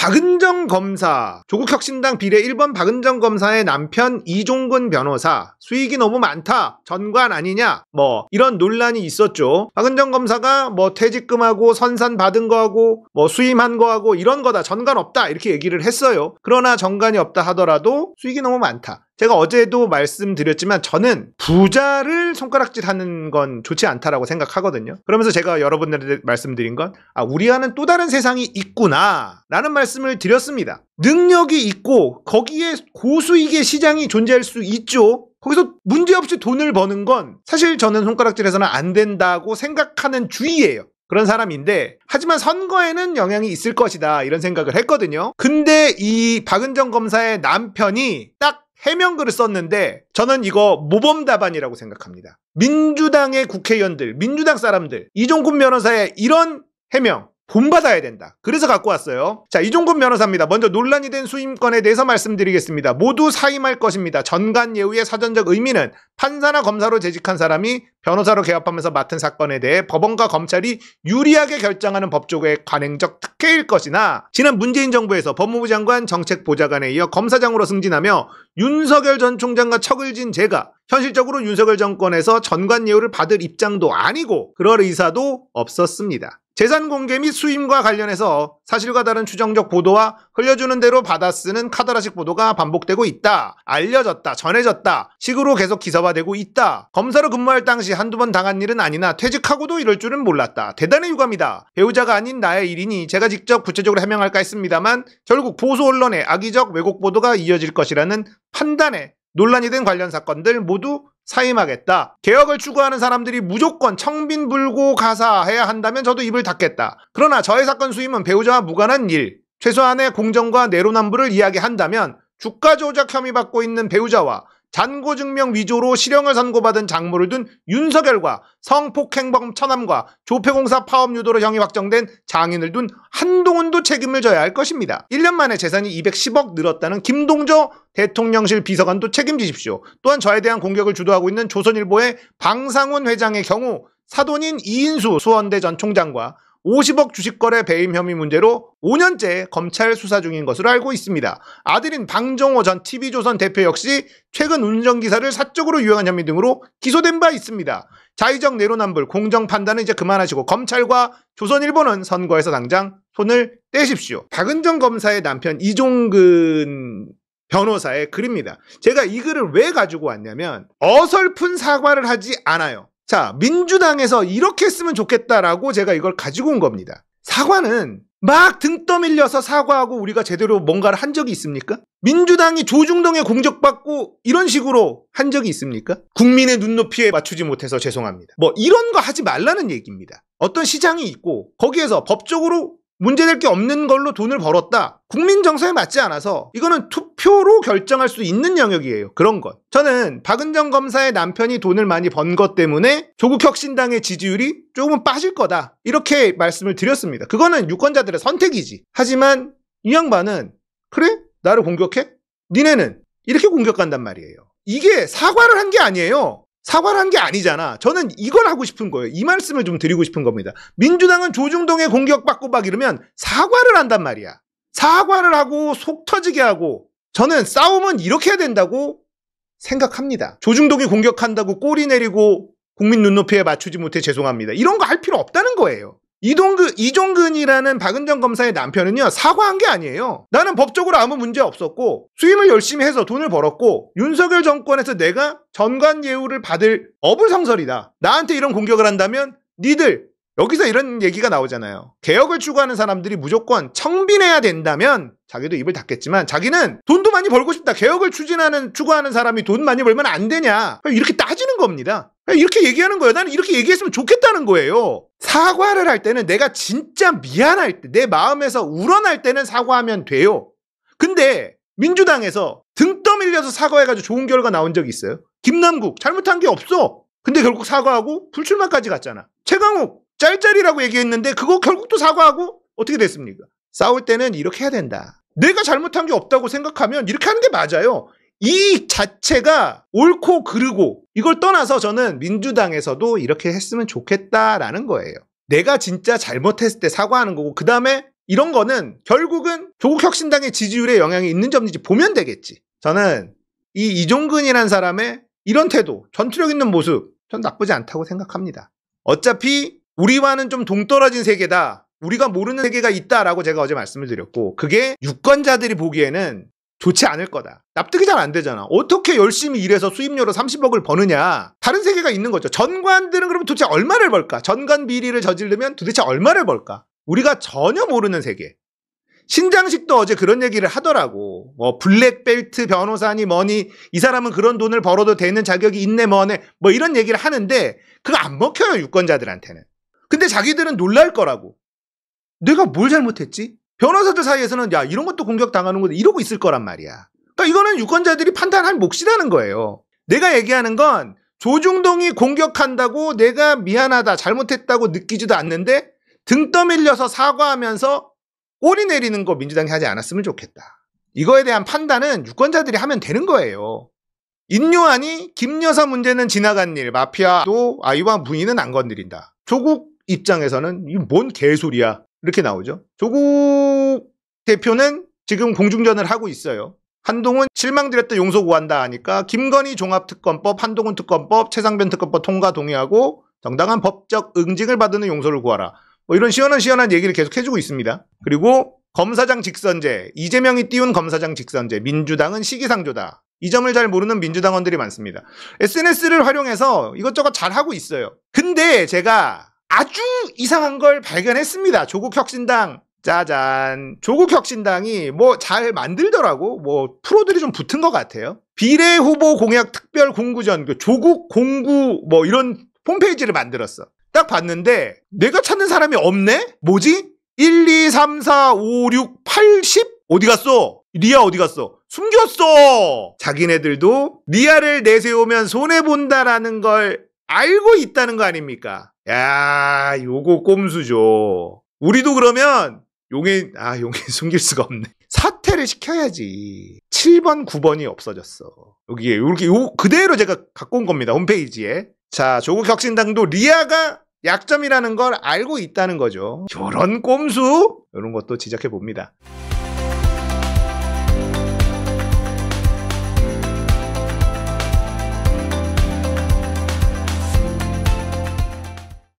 박은정 검사, 조국혁신당 비례 1번 박은정 검사의 남편 이종근 변호사 수익이 너무 많다, 전관 아니냐, 뭐 이런 논란이 있었죠. 박은정 검사가 뭐 퇴직금하고 선산 받은 거하고 뭐 수임한 거하고 이런 거다, 전관 없다 이렇게 얘기를 했어요. 그러나 전관이 없다 하더라도 수익이 너무 많다. 제가 어제도 말씀드렸지만 저는 부자를 손가락질하는 건 좋지 않다라고 생각하거든요. 그러면서 제가 여러분들한테 말씀드린 건 우리와는 또 다른 세상이 있구나 라는 말씀을 드렸습니다. 능력이 있고 거기에 고수익의 시장이 존재할 수 있죠. 거기서 문제없이 돈을 버는 건 사실 저는 손가락질해서는 안 된다고 생각하는 주의예요. 그런 사람인데, 하지만 선거에는 영향이 있을 것이다 이런 생각을 했거든요. 근데 이 박은정 검사의 남편이 딱 해명글을 썼는데 저는 이거 모범답안이라고 생각합니다. 민주당의 국회의원들, 민주당 사람들, 이종근 변호사의 이런 해명 본받아야 된다. 그래서 갖고 왔어요. 자, 이종근 변호사입니다. 먼저 논란이 된 수임권에 대해서 말씀드리겠습니다. 모두 사임할 것입니다. 전관 예우의 사전적 의미는 판사나 검사로 재직한 사람이 변호사로 개업하면서 맡은 사건에 대해 법원과 검찰이 유리하게 결정하는 법조계의 관행적 특혜일 것이나, 지난 문재인 정부에서 법무부 장관 정책보좌관에 이어 검사장으로 승진하며 윤석열 전 총장과 척을 진 제가 현실적으로 윤석열 정권에서 전관 예우를 받을 입장도 아니고 그럴 의사도 없었습니다. 재산 공개 및 수임과 관련해서 사실과 다른 추정적 보도와 흘려주는 대로 받아쓰는 카더라식 보도가 반복되고 있다. 알려졌다, 전해졌다 식으로 계속 기사화되고 있다. 검사로 근무할 당시 한두 번 당한 일은 아니나 퇴직하고도 이럴 줄은 몰랐다. 대단히 유감이다. 배우자가 아닌 나의 일이니 제가 직접 구체적으로 해명할까 했습니다만 결국 보수 언론의 악의적 왜곡 보도가 이어질 것이라는 판단에 논란이 된 관련 사건들 모두 사임하겠다. 개혁을 추구하는 사람들이 무조건 청빈불고가사해야 한다면 저도 입을 닫겠다. 그러나 저의 사건 수임은 배우자와 무관한 일, 최소한의 공정과 내로남불을 이야기한다면 주가 조작 혐의 받고 있는 배우자와 잔고증명 위조로 실형을 선고받은 장모를 둔 윤석열과 성폭행범 처남과 조폐공사 파업 유도로 형이 확정된 장인을 둔 한동훈도 책임을 져야 할 것입니다. 1년 만에 재산이 210억 늘었다는 김동조 대통령실 비서관도 책임지십시오. 또한 저에 대한 공격을 주도하고 있는 조선일보의 방상훈 회장의 경우 사돈인 이인수 수원대 전 총장과 50억 주식거래 배임 혐의 문제로 5년째 검찰 수사 중인 것으로 알고 있습니다. 아들인 방종호 전 TV조선 대표 역시 최근 운전기사를 사적으로 유용한 혐의 등으로 기소된 바 있습니다. 자의적 내로남불, 공정 판단은 이제 그만하시고 검찰과 조선일보는 선거에서 당장 손을 떼십시오. 박은정 검사의 남편 이종근 변호사의 글입니다. 제가 이 글을 왜 가지고 왔냐면 어설픈 사과를 하지 않아요. 자, 민주당에서 이렇게 했으면 좋겠다라고 제가 이걸 가지고 온 겁니다. 사과는 막 등 떠밀려서 사과하고 우리가 제대로 뭔가를 한 적이 있습니까? 민주당이 조중동에 공격받고 이런 식으로 한 적이 있습니까? 국민의 눈높이에 맞추지 못해서 죄송합니다. 뭐 이런 거 하지 말라는 얘기입니다. 어떤 시장이 있고 거기에서 법적으로 문제될 게 없는 걸로 돈을 벌었다. 국민 정서에 맞지 않아서 이거는 투표로 결정할 수 있는 영역이에요. 그런 것. 저는 박은정 검사의 남편이 돈을 많이 번 것 때문에 조국혁신당의 지지율이 조금은 빠질 거다. 이렇게 말씀을 드렸습니다. 그거는 유권자들의 선택이지. 하지만 이 양반은 그래? 나를 공격해? 니네는 이렇게 공격한단 말이에요. 이게 사과를 한 게 아니에요. 사과를 한 게 아니잖아. 저는 이걸 하고 싶은 거예요. 이 말씀을 좀 드리고 싶은 겁니다. 민주당은 조중동에 공격받고 막 이러면 사과를 한단 말이야. 사과를 하고 속 터지게 하고, 저는 싸움은 이렇게 해야 된다고 생각합니다. 조중동이 공격한다고 꼬리 내리고 국민 눈높이에 맞추지 못해 죄송합니다. 이런 거 할 필요 없다는 거예요. 이종근이라는 박은정 검사의 남편은요, 사과한 게 아니에요. 나는 법적으로 아무 문제 없었고 수임을 열심히 해서 돈을 벌었고 윤석열 정권에서 내가 전관 예우를 받을 어불성설이다. 나한테 이런 공격을 한다면 니들, 여기서 이런 얘기가 나오잖아요. 개혁을 추구하는 사람들이 무조건 청빈해야 된다면 자기도 입을 닫겠지만 자기는 돈도 많이 벌고 싶다. 개혁을 추구하는 사람이 돈 많이 벌면 안 되냐. 이렇게 따지는 겁니다. 이렇게 얘기하는 거예요. 나는 이렇게 얘기했으면 좋겠다는 거예요. 사과를 할 때는 내가 진짜 미안할 때, 내 마음에서 우러날 때는 사과하면 돼요. 근데 민주당에서 등 떠밀려서 사과해가지고 좋은 결과 나온 적이 있어요. 김남국 잘못한 게 없어. 근데 결국 사과하고 불출마까지 갔잖아. 최강욱 짤짤이라고 얘기했는데 그거 결국 또 사과하고 어떻게 됐습니까? 싸울 때는 이렇게 해야 된다. 내가 잘못한 게 없다고 생각하면 이렇게 하는 게 맞아요. 이 자체가 옳고 그르고 이걸 떠나서 저는 민주당에서도 이렇게 했으면 좋겠다라는 거예요. 내가 진짜 잘못했을 때 사과하는 거고, 그 다음에 이런 거는 결국은 조국혁신당의 지지율에 영향이 있는지 없는지 보면 되겠지. 저는 이 이종근이라는 사람의 이런 태도, 전투력 있는 모습 전 나쁘지 않다고 생각합니다. 어차피 우리와는 좀 동떨어진 세계다. 우리가 모르는 세계가 있다라고 제가 어제 말씀을 드렸고 그게 유권자들이 보기에는 좋지 않을 거다. 납득이 잘 안 되잖아. 어떻게 열심히 일해서 수입료로 30억을 버느냐. 다른 세계가 있는 거죠. 전관들은 그러면 도대체 얼마를 벌까? 전관 비리를 저지르면 도대체 얼마를 벌까? 우리가 전혀 모르는 세계. 신장식도 어제 그런 얘기를 하더라고. 뭐 블랙벨트 변호사니 뭐니 이 사람은 그런 돈을 벌어도 되는 자격이 있네 뭐네 뭐 이런 얘기를 하는데 그거 안 먹혀요 유권자들한테는. 근데 자기들은 놀랄 거라고. 내가 뭘 잘못했지? 변호사들 사이에서는 야 이런 것도 공격당하는 거다 이러고 있을 거란 말이야. 그러니까 이거는 유권자들이 판단할 몫이라는 거예요. 내가 얘기하는 건 조중동이 공격한다고 내가 미안하다 잘못했다고 느끼지도 않는데 등 떠밀려서 사과하면서 꼬리 내리는 거 민주당이 하지 않았으면 좋겠다. 이거에 대한 판단은 유권자들이 하면 되는 거예요. 인요한이 김여사 문제는 지나간 일, 마피아도 아이와 부인은 안 건드린다. 조국 입장에서는 이게 뭔 개소리야. 이렇게 나오죠. 조국 대표는 지금 공중전을 하고 있어요. 한동훈 실망드렸다 용서 구한다 하니까 김건희 종합특검법, 한동훈 특검법, 최상변 특검법 통과 동의하고 정당한 법적 응징을 받는 용서를 구하라. 뭐 이런 시원한 얘기를 계속 해주고 있습니다. 그리고 검사장 직선제, 이재명이 띄운 검사장 직선제, 민주당은 시기상조다. 이 점을 잘 모르는 민주당원들이 많습니다. SNS를 활용해서 이것저것 잘 하고 있어요. 근데 제가 아주 이상한 걸 발견했습니다. 조국혁신당. 짜잔. 조국혁신당이 뭐 잘 만들더라고. 뭐 프로들이 좀 붙은 것 같아요. 비례후보 공약 특별 공구전, 조국 공구 뭐 이런 홈페이지를 만들었어. 딱 봤는데 내가 찾는 사람이 없네? 뭐지? 1, 2, 3, 4, 5, 6, 8, 10? 어디 갔어? 리아 어디 갔어? 숨겼어! 자기네들도 리아를 내세우면 손해본다라는 걸 알고 있다는 거 아닙니까? 야, 요거 꼼수죠. 우리도 그러면 용해 숨길 수가 없네. 사퇴를 시켜야지. 7번, 9번이 없어졌어. 여기에 이렇게 그대로 제가 갖고 온 겁니다. 홈페이지에. 자, 조국혁신당도 리아가 약점이라는 걸 알고 있다는 거죠. 요런 꼼수? 이런 것도 지적해 봅니다.